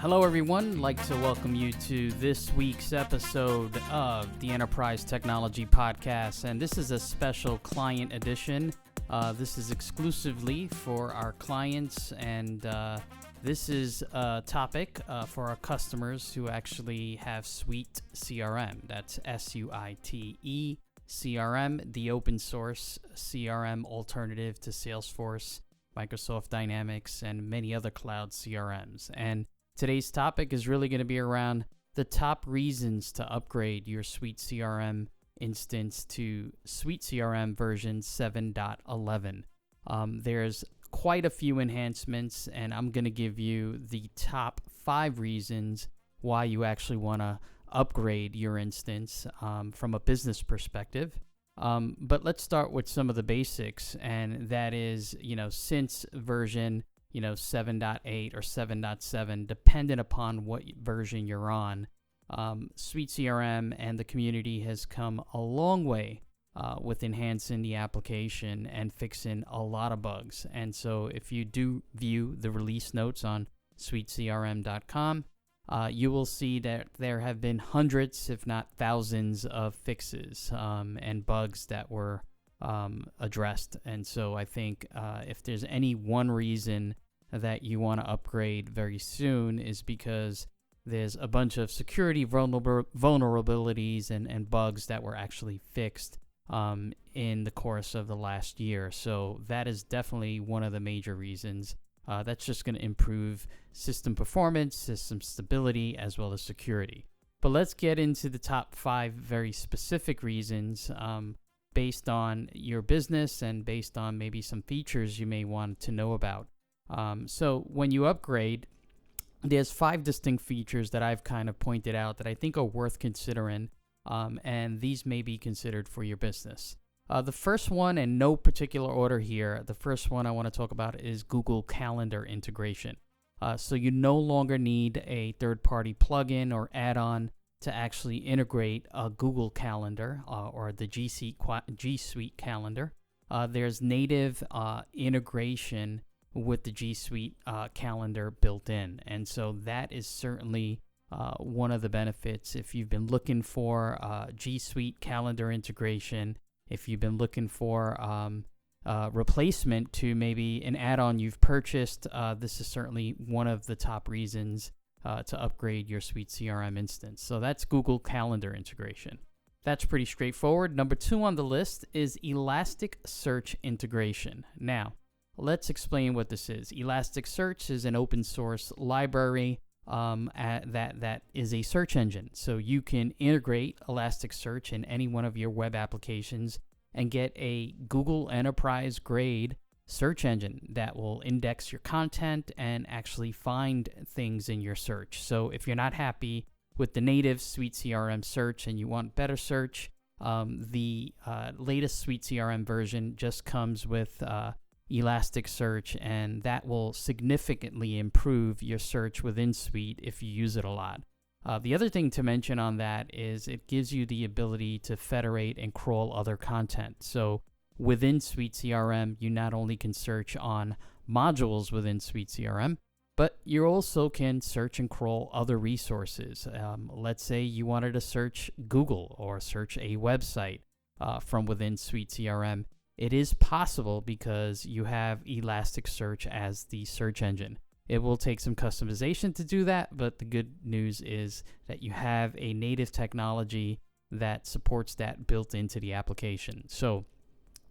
Hello, everyone. I'd like to welcome you to this week's episode of the Enterprise Technology Podcast, and this is a special client edition. This is exclusively for our clients, and this is a topic for our customers who actually have SuiteCRM. That's SuiteCRM, the open source CRM alternative to Salesforce, Microsoft Dynamics, and many other cloud CRMs. And today's topic is really going to be around the top reasons to upgrade your SuiteCRM instance to SuiteCRM version 7.11. There's quite a few enhancements, and I'm going to give you the top 5 reasons why you actually want to upgrade your instance from a business perspective. But let's start with some of the basics, and that is, since version 7.8 or 7.7, dependent upon what version you're on, SuiteCRM and the community has come a long way with enhancing the application and fixing a lot of bugs. And so if you do view the release notes on SuiteCRM.com, you will see that there have been hundreds, if not thousands, of fixes and bugs that were addressed. And so I think if there's any one reason that you want to upgrade very soon is because there's a bunch of security vulnerabilities and bugs that were actually fixed in the course of the last year. So that is definitely one of the major reasons. That's just going to improve system performance, system stability, as well as security. But let's get into the top 5 very specific reasons based on your business and based on maybe some features you may want to know about. So when you upgrade, there's 5 distinct features that I've kind of pointed out that I think are worth considering, and these may be considered for your business. The first one, in no particular order here, the first one I want to talk about is Google Calendar integration. So you no longer need a third-party plugin or add-on to actually integrate a Google Calendar or the G Suite Calendar. There's native integration with the G Suite calendar built in. And so that is certainly one of the benefits. If you've been looking for G Suite calendar integration, if you've been looking for replacement to maybe an add-on you've purchased, this is certainly one of the top reasons to upgrade your SuiteCRM instance. So that's Google Calendar integration. That's pretty straightforward. Number 2 on the list is Elasticsearch integration. Now, let's explain what this is. Elasticsearch is an open source library that is a search engine. So you can integrate Elasticsearch in any one of your web applications and get a Google Enterprise grade search engine that will index your content and actually find things in your search. So if you're not happy with the native SuiteCRM search and you want better search, the latest SuiteCRM version just comes with Elasticsearch, and that will significantly improve your search within Suite if you use it a lot. The other thing to mention on that is it gives you the ability to federate and crawl other content. So within SuiteCRM, you not only can search on modules within SuiteCRM, but you also can search and crawl other resources. Let's say you wanted to search Google or search a website from within SuiteCRM. It is possible because you have Elasticsearch as the search engine. It will take some customization to do that, but the good news is that you have a native technology that supports that built into the application. So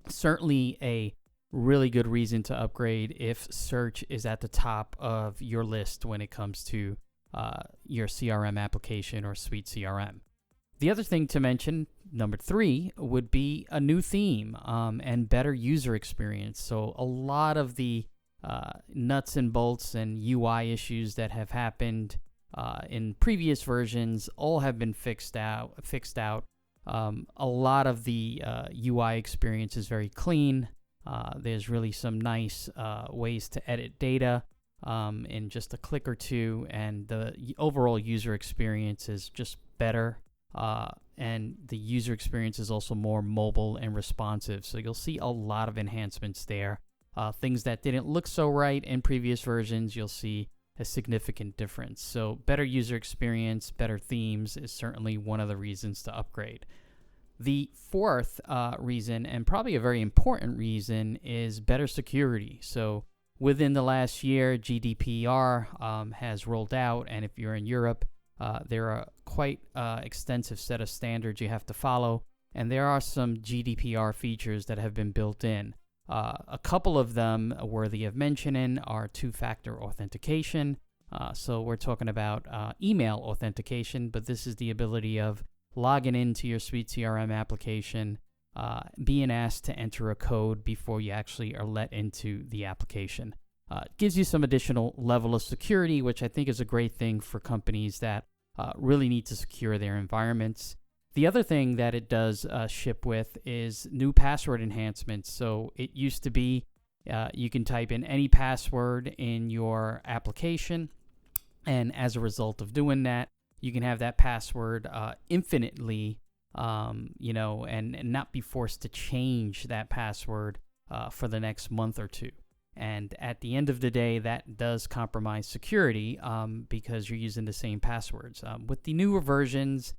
certainly a really good reason to upgrade if search is at the top of your list when it comes to your CRM application or SuiteCRM. The other thing to mention, number 3, would be a new theme and better user experience. So a lot of the nuts and bolts and UI issues that have happened in previous versions all have been fixed out. A lot of the UI experience is very clean. There's really some nice ways to edit data in just a click or two, and the overall user experience is just better. And the user experience is also more mobile and responsive. So you'll see a lot of enhancements there. Things that didn't look so right in previous versions, you'll see a significant difference. So better user experience, better themes is certainly one of the reasons to upgrade. The fourth reason, and probably a very important reason, is better security. So within the last year, GDPR has rolled out, and if you're in Europe, there are quite extensive set of standards you have to follow, and there are some GDPR features that have been built in. A couple of them worthy of mentioning are two-factor authentication. So we're talking about email authentication, but this is the ability of logging into your SuiteCRM application, being asked to enter a code before you actually are let into the application. Gives you some additional level of security, which I think is a great thing for companies that really need to secure their environments. The other thing that it does ship with is new password enhancements. So it used to be you can type in any password in your application, and as a result of doing that, you can have that password infinitely, and not be forced to change that password for the next month or two. And at the end of the day, that does compromise security because you're using the same passwords. With the newer versions,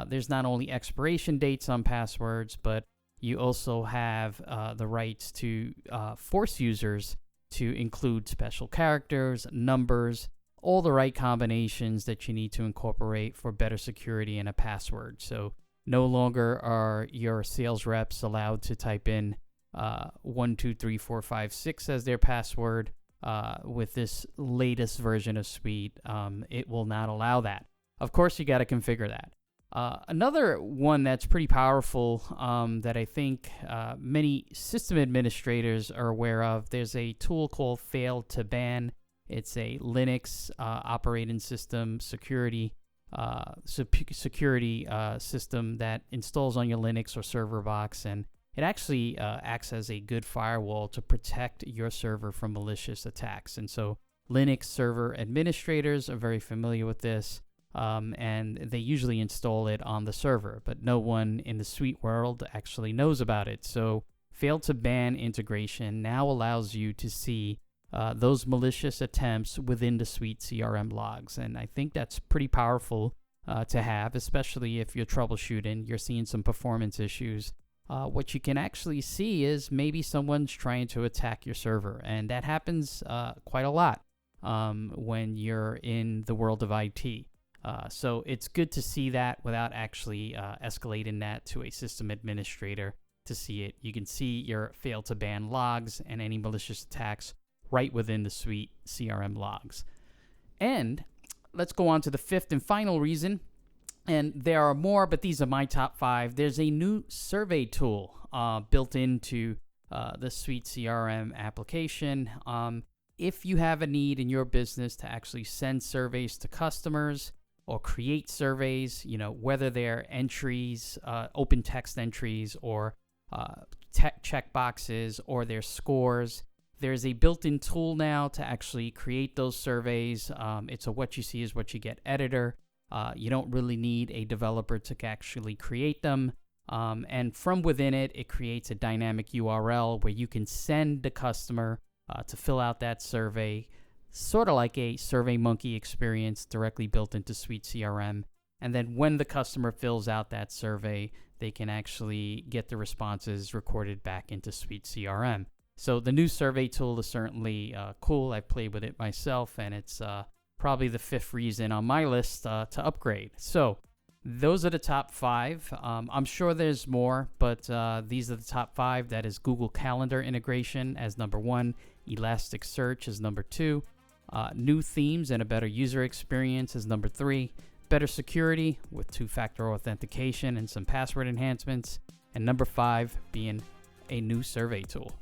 there's not only expiration dates on passwords, but you also have the rights to force users to include special characters, numbers, all the right combinations that you need to incorporate for better security in a password. So no longer are your sales reps allowed to type in 1, 2, 3, 4, 5, 6 as their password. With this latest version of Suite, it will not allow that. Of course, you got to configure that. Another one that's pretty powerful that I think many system administrators are aware of, there's a tool called Fail to Ban. It's a Linux operating system security system that installs on your Linux or server box, and it actually acts as a good firewall to protect your server from malicious attacks. And so Linux server administrators are very familiar with this, and they usually install it on the server, but no one in the Suite world actually knows about it. So Fail to Ban integration now allows you to see those malicious attempts within the SuiteCRM logs. And I think that's pretty powerful to have, especially if you're troubleshooting, you're seeing some performance issues. What you can actually see is maybe someone's trying to attack your server, and that happens quite a lot when you're in the world of IT. So it's good to see that without actually escalating that to a system administrator to see it. You can see your fail to ban logs and any malicious attacks right within the SuiteCRM logs. And let's go on to the fifth and final reason. And there are more, but these are my top 5. There's a new survey tool built into the SuiteCRM application. If you have a need in your business to actually send surveys to customers or create surveys, whether they're entries, open text entries, or check boxes, or their scores, there's a built-in tool now to actually create those surveys. It's a what you see is what you get editor. You don't really need a developer to actually create them. And from within it, it creates a dynamic URL where you can send the customer to fill out that survey, sort of like a SurveyMonkey experience directly built into SuiteCRM. And then when the customer fills out that survey, they can actually get the responses recorded back into SuiteCRM. So the new survey tool is certainly cool. I've played with it myself, and it's probably the 5th reason on my list to upgrade. So those are the top 5. I'm sure there's more, but these are the top 5. That is Google Calendar integration as number 1, Elasticsearch as number 2, new themes and a better user experience as number 3, better security with two-factor authentication and some password enhancements, and number 5 being a new survey tool.